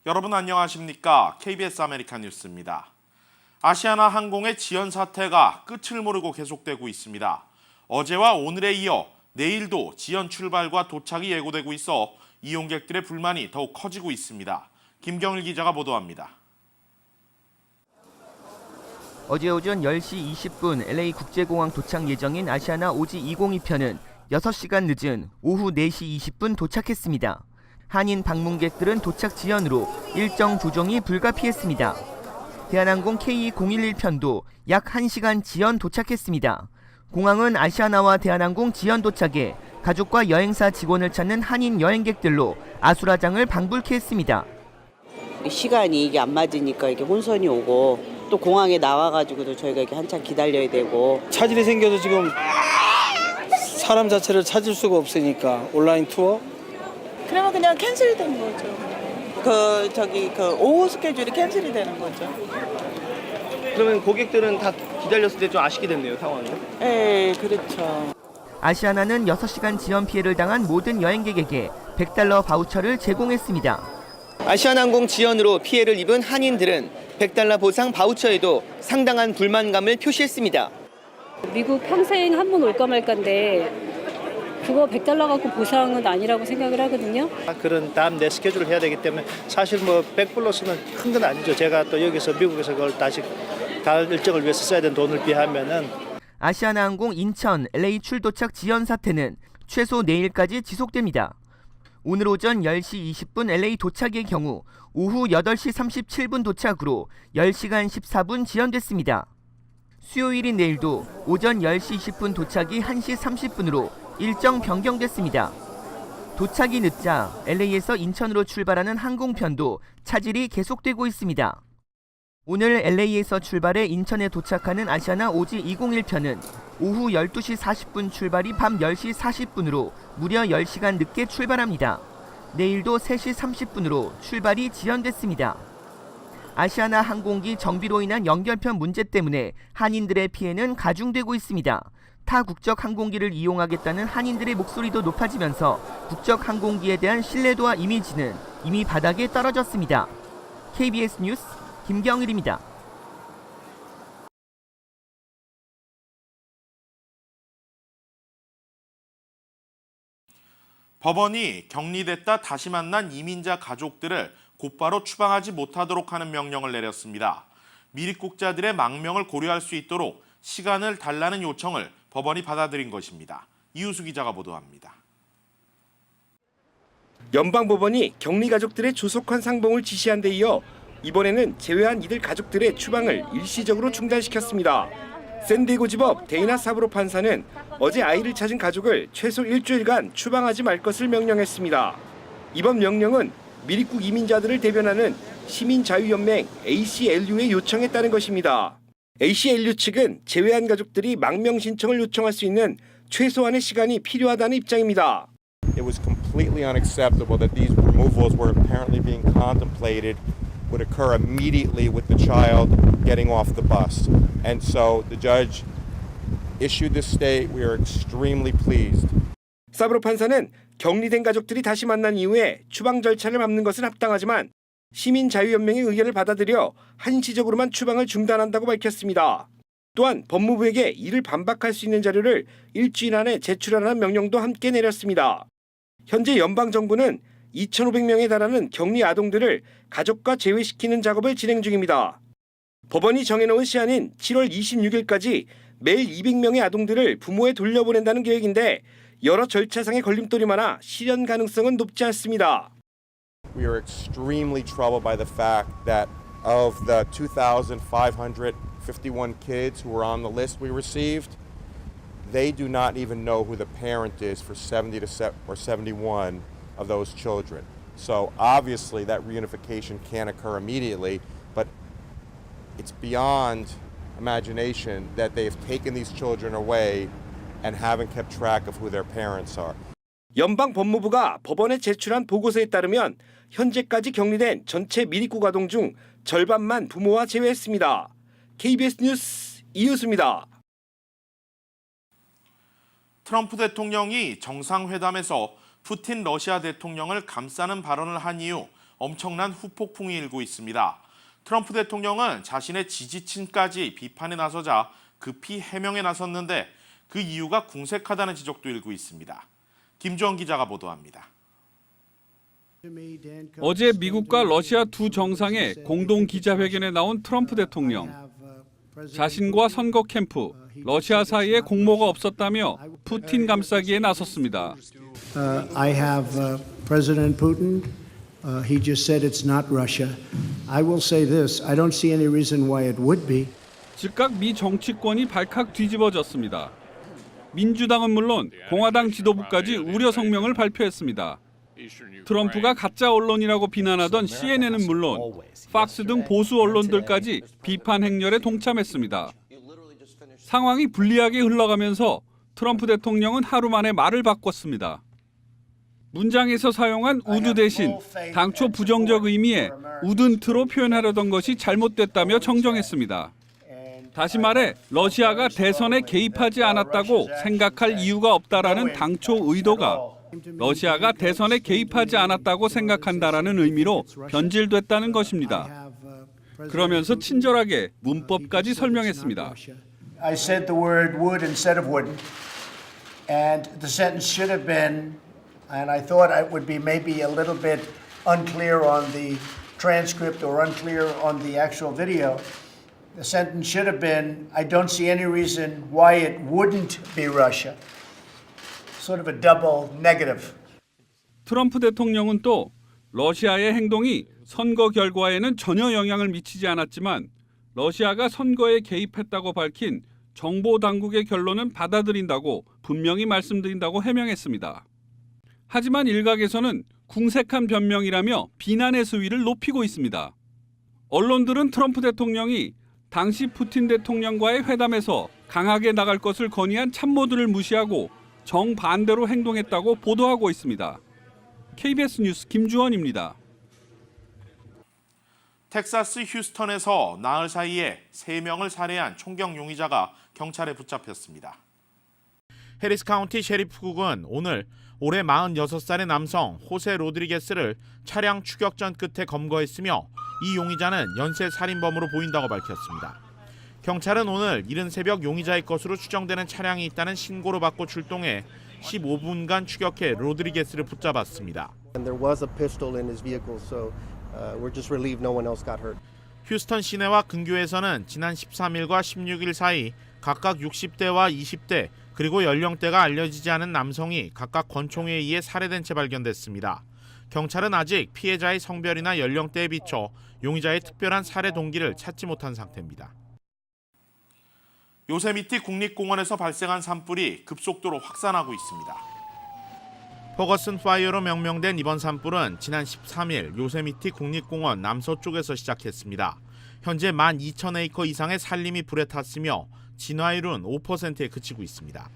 여러분 안녕하십니까? KBS 아메리칸 뉴스입니다. 아시아나 항공의 지연 사태가 끝을 모르고 계속되고 있습니다. 어제와 오늘에 이어 내일도 지연 출발과 도착이 예고되고 있어 이용객들의 불만이 더욱 커지고 있습니다. 김경일 기자가 보도합니다. 어제 오전 10시 20분 LA 국제공항 도착 예정인 아시아나 오지 202편은 6시간 늦은 오후 4시 20분 도착했습니다. 한인 방문객들은 도착 지연으로 일정 조정이 불가피했습니다. 대한항공 K0111편도 약 1시간 지연 도착했습니다. 공항은 아시아나와 대한항공 지연 도착에 가족과 여행사 직원을 찾는 한인 여행객들로 아수라장을 방불케 했습니다. 시간이 이게 안 맞으니까 이게 혼선이 오고 또 공항에 나와가지고도 저희가 이렇게 한참 기다려야 되고 차질이 생겨서 지금 사람 자체를 찾을 수가 없으니까 온라인 투어? 그러면 그냥 캔슬된 거죠. 그 오후 스케줄이 캔슬이 되는 거죠. 그러면 고객들은 다 기다렸을 때 좀 아쉽게 됐네요, 상황이. 네, 그렇죠. 아시아나는 6시간 지연 피해를 당한 모든 여행객에게 $100 바우처를 제공했습니다. 아시아나항공 지연으로 피해를 입은 한인들은 $100 보상 바우처에도 상당한 불만감을 표시했습니다. 미국 평생 한 번 올까 말까인데 그거 $100 갖고 보상은 아니라고 생각을 하거든요. 그런 다음 내 스케줄을 해야 되기 때문에 사실 뭐 $100+는 큰 건 아니죠. 제가 또 여기서 미국에서 그걸 다시 다른 일정을 위해서 써야 되는 돈을 비하면은. 아시아나항공 인천 LA 출도착 지연 사태는 최소 내일까지 지속됩니다. 오늘 오전 10시 20분 LA 도착의 경우 오후 8시 37분 도착으로 10시간 14분 지연됐습니다. 수요일인 내일도 오전 10시 20분 도착이 1시 30분으로 일정 변경됐습니다. 도착이 늦자 LA에서 인천으로 출발하는 항공편도 차질이 계속되고 있습니다. 오늘 LA에서 출발해 인천에 도착하는 아시아나 오지 201편은 오후 12시 40분 출발이 밤 10시 40분으로 무려 10시간 늦게 출발합니다. 내일도 3시 30분으로 출발이 지연됐습니다. 아시아나 항공기 정비로 인한 연결편 문제 때문에 한인들의 피해는 가중되고 있습니다. 타 국적 항공기를 이용하겠다는 한인들의 목소리도 높아지면서 국적 항공기에 대한 신뢰도와 이미지는 이미 바닥에 떨어졌습니다. KBS 뉴스 김경일입니다. 법원이 격리됐다 다시 만난 이민자 가족들을 곧바로 추방하지 못하도록 하는 명령을 내렸습니다. 미입국자들의 망명을 고려할 수 있도록 시간을 달라는 요청을 법원이 받아들인 것입니다. 이우수 기자가 보도합니다. 연방법원이 격리 가족들의 조속한 상봉을 지시한 데 이어 이번에는 제외한 이들 가족들의 추방을 일시적으로 중단시켰습니다. 샌디에고 지법 데이나 사브로 판사는 어제 아이를 찾은 가족을 최소 일주일간 추방하지 말 것을 명령했습니다. 이번 명령은 미입국 이민자들을 대변하는 시민자유연맹 ACLU의 요청에 따른 것입니다. ACLU 측은 제외한 가족들이 망명 신청을 요청할 수 있는 최소한의 시간이 필요하다는 입장입니다. It was completely unacceptable that these removals were apparently being contemplated would occur immediately with the child getting off the bus. And so the judge issued this stay. We are extremely pleased. 사브로 판사는 격리된 가족들이 다시 만난 이후에 추방 절차를 밟는 것은 합당하지만 시민자유연맹의 의견을 받아들여 한시적으로만 추방을 중단한다고 밝혔습니다. 또한 법무부에게 이를 반박할 수 있는 자료를 일주일 안에 제출하라는 명령도 함께 내렸습니다. 현재 연방정부는 2,500명에 달하는 격리 아동들을 가족과 재회시키는 작업을 진행 중입니다. 법원이 정해놓은 시한인 7월 26일까지 매일 200명의 아동들을 부모에 돌려보낸다는 계획인데 여러 절차상의 걸림돌이 많아 실현 가능성은 높지 않습니다. We are extremely troubled by the fact that of the 2,551 kids who were on the list we received, they do not even know who the parent is for 70 or 71 of those children. So obviously that reunification can't occur immediately, but it's beyond imagination that they've taken these children away and haven't kept track of who their parents are. 연방 법무부가 법원에 제출한 보고서에 따르면 현재까지 격리된 전체 미입국 아동 중 절반만 부모와 제외했습니다. KBS 뉴스 이웃입니다. 트럼프 대통령이 정상회담에서 푸틴 러시아 대통령을 감싸는 발언을 한 이후 엄청난 후폭풍이 일고 있습니다. 트럼프 대통령은 자신의 지지층까지 비판에 나서자 급히 해명에 나섰는데 그 이유가 궁색하다는 지적도 일고 있습니다. 김주원 기자가 보도합니다. 어제 미국과 러시아 두 정상의 공동 기자회견에 나온 트럼프 대통령. 자신과 선거 캠프, 러시아 사이에 공모가 없었다며 푸틴 감싸기에 나섰습니다. I have President Putin. He just said it's not Russia. I will say this. I don't see any reason why it would be. 즉각 미 정치권이 발칵 뒤집어졌습니다. 민주당은 물론 공화당 지도부까지 우려 성명을 발표했습니다. 트럼프가 가짜 언론이라고 비난하던 CNN은 물론 팍스 등 보수 언론들까지 비판 행렬에 동참했습니다. 상황이 불리하게 흘러가면서 트럼프 대통령은 하루 만에 말을 바꿨습니다. 문장에서 사용한 우드 대신 당초 부정적 의미의 우든트로 표현하려던 것이 잘못됐다며 정정했습니다. 다시 말해 러시아가 대선에 개입하지 않았다고 생각할 이유가 없다라는 당초 의도가 러시아가 대선에 개입하지 않았다고 생각한다라는 의미로 변질됐다는 것입니다. 그러면서 친절하게 문법까지 설명했습니다. I said the word would instead of wouldn't. And the sentence should have been, and I thought it would be maybe a little bit unclear on the transcript or unclear on the actual video. The sentence should have been, I don't see any reason why it wouldn't be Russia. Sort of a double negative. 트럼프 대통령은 또 러시아의 행동이 선거 결과에는 전혀 영향을 미치지 않았지만 러시아가 선거에 개입했다고 밝힌 정보 당국의 결론은 받아들인다고 분명히 말씀드린다고 해명했습니다. 하지만 일각에서는 궁색한 변명이라며 비난의 수위를 높이고 있습니다. 언론들은 트럼프 대통령이 당시 푸틴 대통령과의 회담에서 강하게 나갈 것을 건의한 참모들을 무시하고 정반대로 행동했다고 보도하고 있습니다. KBS 뉴스 김주원입니다. 텍사스 휴스턴에서 나흘 사이에 3명을 살해한 총격 용의자가 경찰에 붙잡혔습니다. 해리스 카운티 셰리프국은 오늘 올해 46살의 남성 호세 로드리게스를 차량 추격전 끝에 검거했으며 이 용의자는 연쇄 살인범으로 보인다고 밝혔습니다. 경찰은 오늘 이른 새벽 용의자의 것으로 추정되는 차량이 있다는 신고를 받고 출동해 15분간 추격해 로드리게스를 붙잡았습니다. 휴스턴 시내와 근교에서는 지난 13일과 16일 사이 각각 60대와 20대 그리고 연령대가 알려지지 않은 남성이 각각 권총에 의해 살해된 채 발견됐습니다. 경찰은 아직 피해자의 성별이나 연령대에 비춰 용의자의 특별한 살해 동기를 찾지 못한 상태입니다. 요세미티 국립공원에서 발생한 산불이 급속도로 확산하고 있습니다. 퍼거슨 파이어로 명명된 이번 산불은 지난 13일 요세미티 국립공원 남서쪽에서 시작했습니다. 현재 12,000에이커 이상의 산림이 불에 탔으며 진화율은 5%에 그치고 있습니다.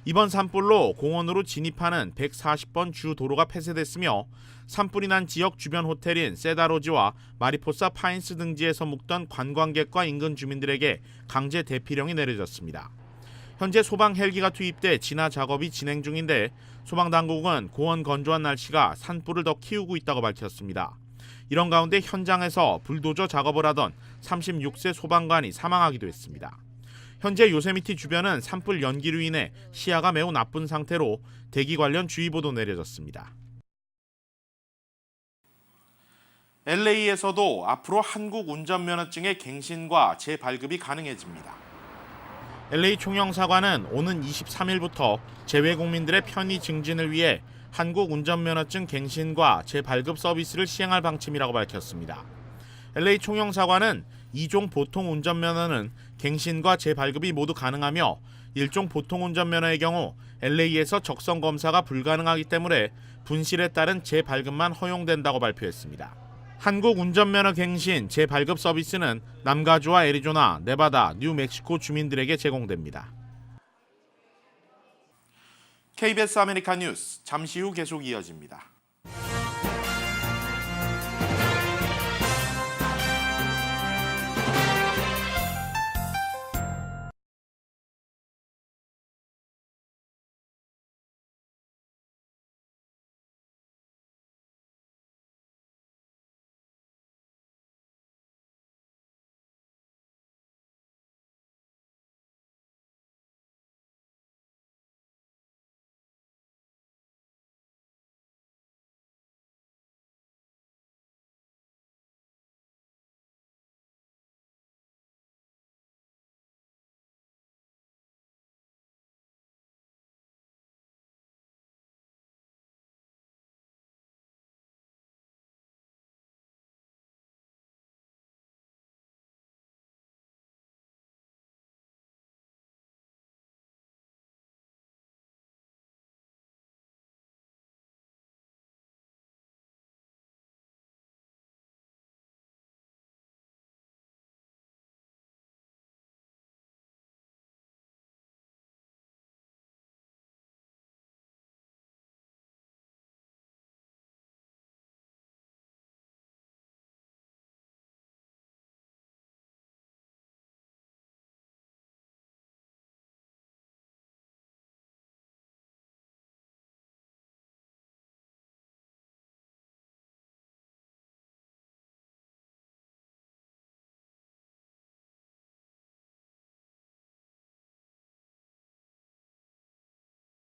이번 산불로 공원으로 진입하는 140번 주 도로가 폐쇄됐으며 산불이 난 지역 주변 호텔인 세다로지와 마리포사 파인스 등지에서 묵던 관광객과 인근 주민들에게 강제 대피령이 내려졌습니다. 현재 소방 헬기가 투입돼 진화 작업이 진행 중인데 소방당국은 고온 건조한 날씨가 산불을 더 키우고 있다고 밝혔습니다. 이런 가운데 현장에서 불도저 작업을 하던 36세 소방관이 사망하기도 했습니다. 현재 요세미티 주변은 산불 연기로 인해 시야가 매우 나쁜 상태로 대기 관련 주의보도 내려졌습니다. LA에서도 앞으로 한국 운전면허증의 갱신과 재발급이 가능해집니다. LA 총영사관은 오는 23일부터 재외국민들의 편의 증진을 위해 한국 운전면허증 갱신과 재발급 서비스를 시행할 방침이라고 밝혔습니다. LA 총영사관은 2종 보통 운전면허는 갱신과 재발급이 모두 가능하며 1종 보통 운전면허의 경우 LA에서 적성 검사가 불가능하기 때문에 분실에 따른 재발급만 허용된다고 발표했습니다. 한국 운전면허 갱신 재발급 서비스는 남가주와 애리조나, 네바다, 뉴멕시코 주민들에게 제공됩니다. KBS 아메리카 뉴스 잠시 후 계속 이어집니다.